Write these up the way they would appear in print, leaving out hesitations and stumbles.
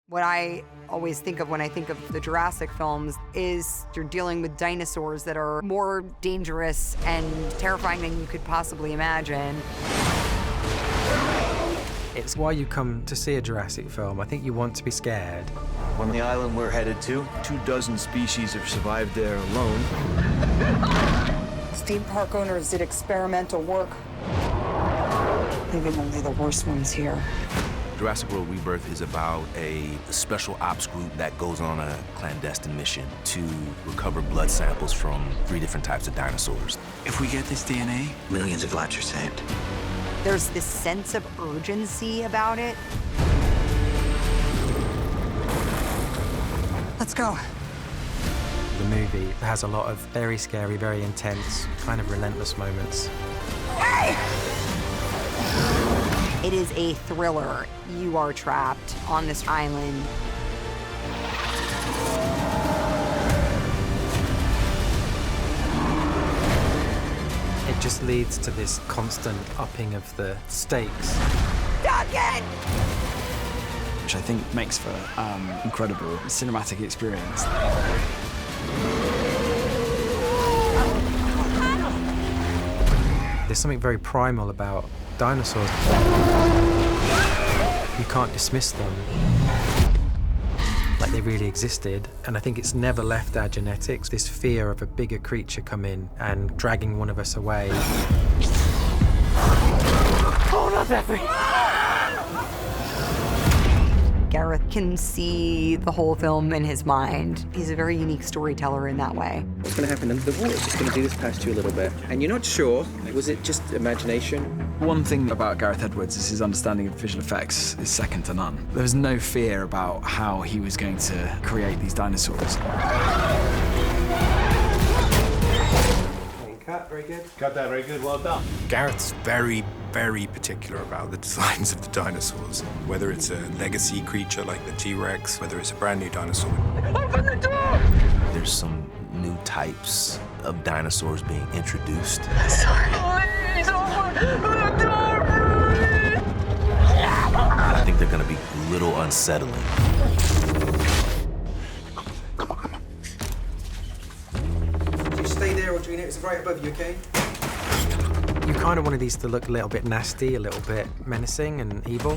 What I always think of when I think of the Jurassic films is you're dealing with dinosaurs that are more dangerous and terrifying than you could possibly imagine. It's why you come to see a Jurassic film. I think you want to be scared. On the island we're headed to, 24 species have survived there alone. Theme park owners did experimental work, leaving only the worst ones here. Jurassic World Rebirth is about a special ops group that goes on a clandestine mission to recover blood samples from 3 different types of dinosaurs. If we get this DNA, millions of lives are saved. There's this sense of urgency about it. Let's go. The movie has a lot of very scary, very intense, kind of relentless moments. Hey! It is a thriller. You are trapped on this island. It just leads to this constant upping of the stakes. Duncan! Which I think makes for incredible cinematic experience. There's something very primal about dinosaurs. You can't dismiss them like they really existed. And I think it's never left our genetics, this fear of a bigger creature coming and dragging one of us away. Hold up, everything! Gareth can see the whole film in his mind. He's a very unique storyteller in that way. What's going to happen? The water's just going to do this past you a little bit. And you're not sure, was it just imagination? One thing about Gareth Edwards is his understanding of visual effects is second to none. There was no fear about how he was going to create these dinosaurs. Cut, very good. Got that very good, well done. Gareth's very particular about the designs of the dinosaurs, whether it's a legacy creature like the T-Rex, whether it's a brand new dinosaur. Open the door! There's some new types of dinosaurs being introduced. Sorry. Please open the door, please! I think they're gonna be a little unsettling. Just stay there, Audrina. It's right above you, okay? You kind of wanted these to look a little bit nasty, a little bit menacing and evil.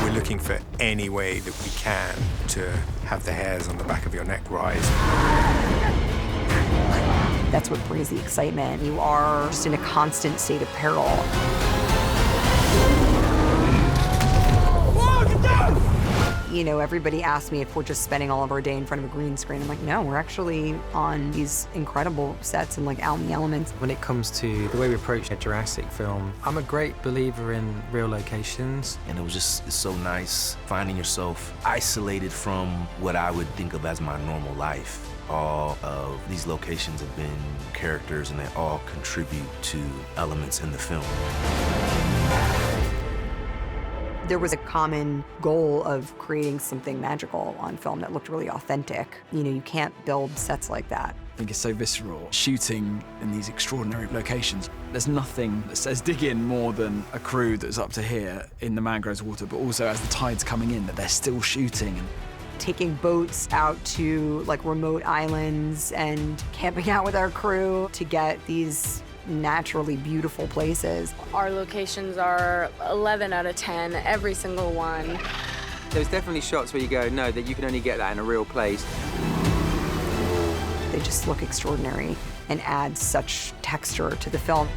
We're looking for any way that we can to have the hairs on the back of your neck rise. That's what brings the excitement. You are just in a constant state of peril. You know, everybody asks me if we're just spending all of our day in front of a green screen. I'm like, no, we're actually on these incredible sets and like out in the elements. When it comes to the way we approach a Jurassic film, I'm a great believer in real locations. And it was just it's so nice finding yourself isolated from what I would think of as my normal life. All of these locations have been characters and they all contribute to elements in the film. There was a common goal of creating something magical on film that looked really authentic. You know, you can't build sets like that. I think it's so visceral. Shooting in these extraordinary locations. There's nothing that says dig in more than a crew that's up to here in the mangroves water, but also as the tide's coming in, that they're still shooting. Taking boats out to like remote islands and camping out with our crew to get these naturally beautiful places. Our locations are 11 out of 10, every single one. There's definitely shots where you go, no, that you can only get that in a real place. They just look extraordinary and add such texture to the film.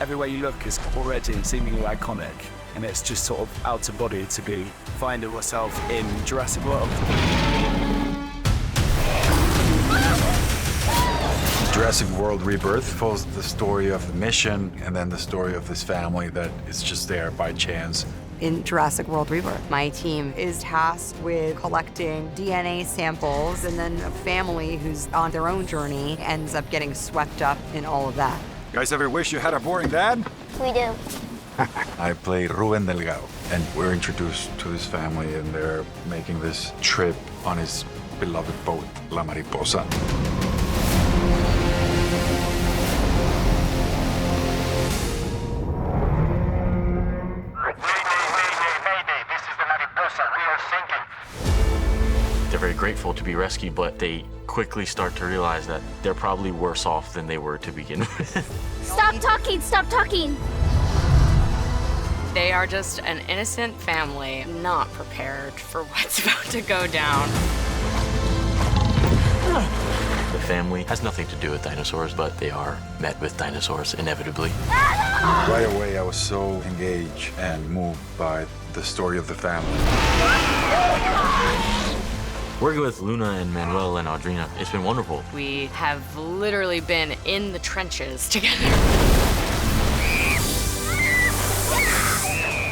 Everywhere you look is already seemingly iconic, and it's just sort of out of body to be finding yourself in Jurassic World. Jurassic World Rebirth follows the story of the mission and then the story of this family that is just there by chance. In Jurassic World Rebirth, my team is tasked with collecting DNA samples, and then a family who's on their own journey ends up getting swept up in all of that. You guys ever wish you had a boring dad? We do. I play Ruben Delgado, and we're introduced to this family, and they're making this trip on his beloved boat, La Mariposa. Mayday, this is the Mariposa. We are sinking. They're very grateful to be rescued, but they quickly start to realize that they're probably worse off than they were to begin with. Stop talking! Stop talking! They are just an innocent family, not prepared for what's about to go down. The family has nothing to do with dinosaurs, but they are met with dinosaurs inevitably. Right away, I was so engaged and moved by the story of the family. Working with Luna and Manuel and Audrina, it's been wonderful. We have literally been in the trenches together.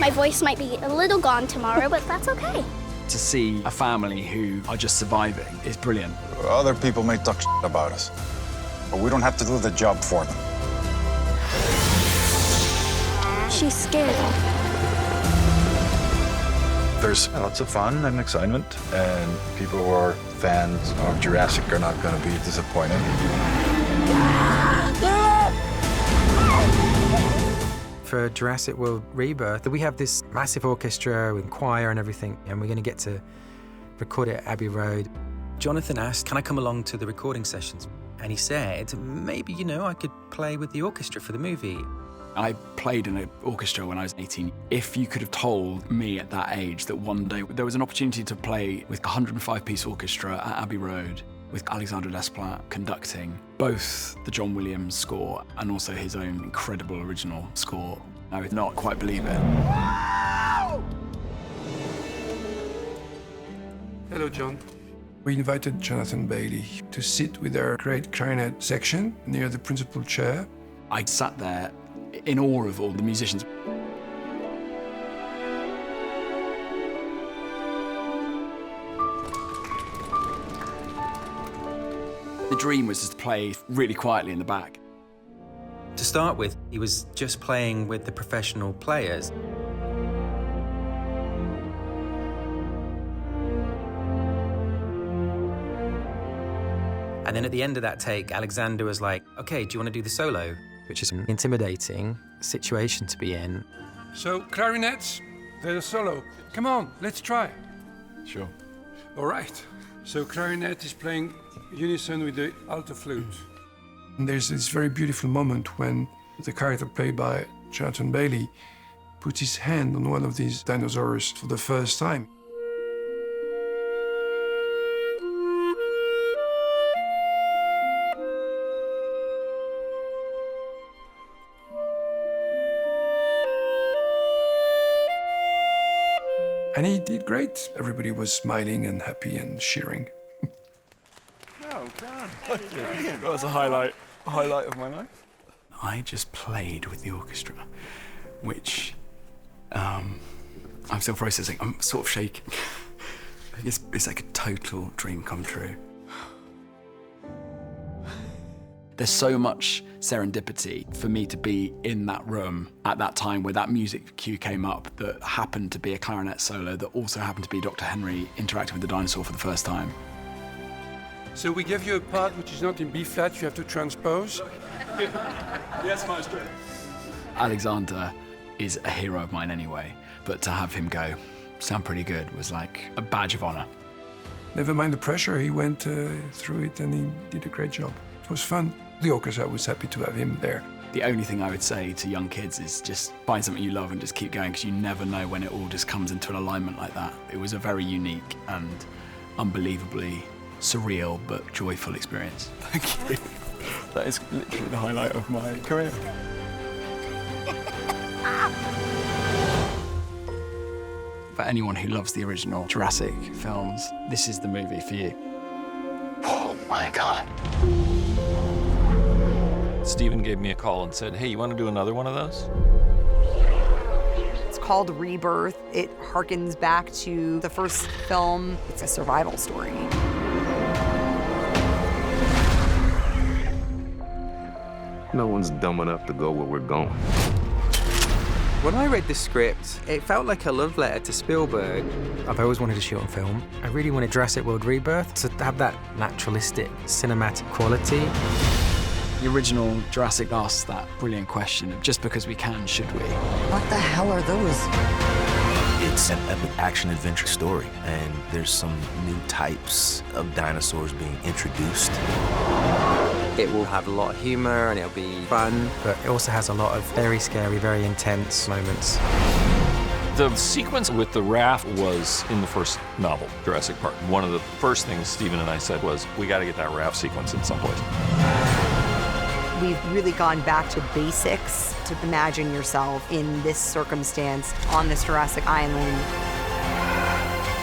My voice might be a little gone tomorrow, but that's okay. To see a family who are just surviving is brilliant. Other people may talk about us, but we don't have to do the job for them. She's scared. There's lots of fun and excitement, and people who are fans of Jurassic are not going to be disappointed. For Jurassic World Rebirth, we have this massive orchestra with choir and everything, and we're going to get to record it at Abbey Road. Jonathan asked, can I come along to the recording sessions? And he said, maybe, I could play with the orchestra for the movie. I played in an orchestra when I was 18. If you could have told me at that age that one day there was an opportunity to play with a 105-piece orchestra at Abbey Road, with Alexandre Desplat conducting both the John Williams score and also his own incredible original score, I would not quite believe it. Hello, John. We invited Jonathan Bailey to sit with our great clarinet section near the principal chair. I sat there in awe of all the musicians. The dream was just to play really quietly in the back. To start with, he was just playing with the professional players. And then at the end of that take, Alexander was like, okay, do you want to do the solo? Which is an intimidating situation to be in. So, clarinets, there's a solo. Come on, let's try. Sure. All right. So, clarinet is playing unison with the alto flute. And there's this very beautiful moment when the character played by Jonathan Bailey puts his hand on one of these dinosaurs for the first time. And he did great. Everybody was smiling and happy and cheering. Oh, God. That was a highlight of my life. I just played with the orchestra, which I'm still processing. I'm sort of shaking. It's like a total dream come true. There's so much serendipity for me to be in that room at that time where that music cue came up that happened to be a clarinet solo that also happened to be Dr. Henry interacting with the dinosaur for the first time. So we give you a part which is not in B flat, you have to transpose. Yes, Maestro. Alexander is a hero of mine anyway, but to have him go, sound pretty good, was like a badge of honor. Never mind the pressure, he went through it and he did a great job. It was fun. The orchestra was happy to have him there. The only thing I would say to young kids is just find something you love and just keep going, because you never know when it all just comes into an alignment like that. It was a very unique and unbelievably surreal but joyful experience. Thank you. That is literally the highlight of my career. For anyone who loves the original Jurassic films, this is the movie for you. Oh my God. Steven gave me a call and said, hey, you want to do another one of those? It's called Rebirth. It harkens back to the first film. It's a survival story. No one's dumb enough to go where we're going. When I read the script, it felt like a love letter to Spielberg. I've always wanted to shoot on film. I really wanted Jurassic World Rebirth to have that naturalistic, cinematic quality. The original Jurassic asked that brilliant question of just because we can, should we? What the hell are those? It's an epic action-adventure story, and there's some new types of dinosaurs being introduced. It will have a lot of humor and it'll be fun, but it also has a lot of very scary, very intense moments. The sequence with the raft was in the first novel, Jurassic Park. One of the first things Stephen and I said was, we got to get that raft sequence in someplace. We've really gone back to basics to imagine yourself in this circumstance on this Jurassic Island.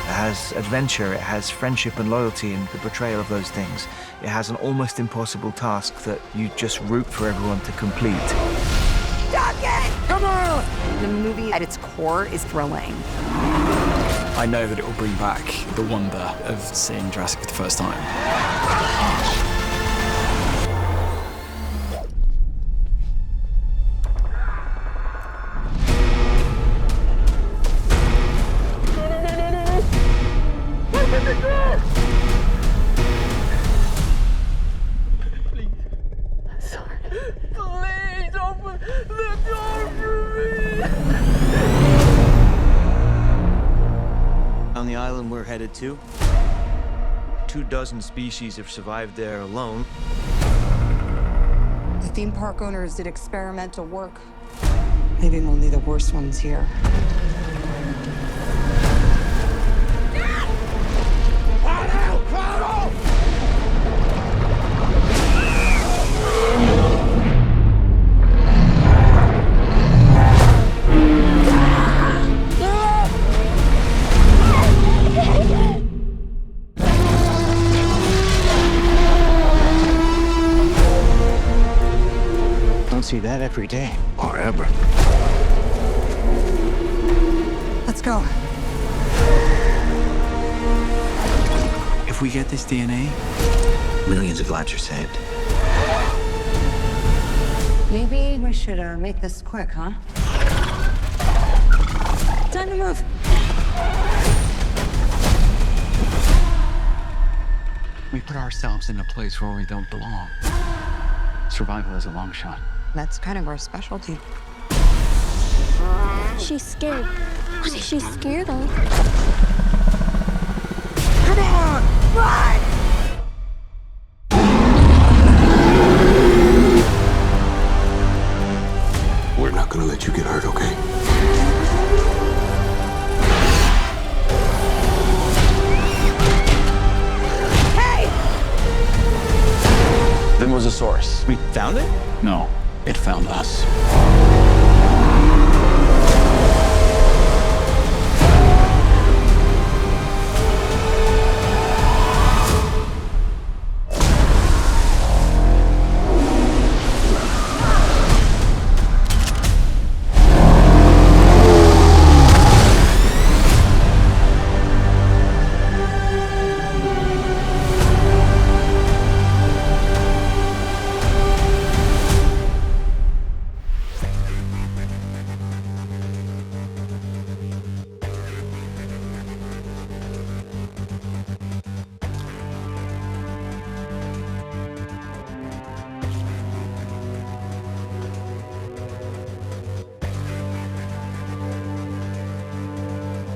It has adventure, it has friendship and loyalty and the betrayal of those things. It has an almost impossible task that you just root for everyone to complete. Come on! The movie at its core is thrilling. I know that it will bring back the wonder of seeing Jurassic for the first time. Please open the door for me! On the island we're headed to, 24 species have survived there alone. The theme park owners did experimental work, leaving only the worst ones here. Don't see that every day. Or ever. Let's go. If we get this DNA, millions of lives are saved. Maybe we should make this quick, huh? Time to move. We put ourselves in a place where we don't belong. Survival is a long shot. That's kind of our specialty. She's scared. She's scared of. Come on! Run! We're not gonna let you get hurt, okay? there was a source. We found it? No, it found us.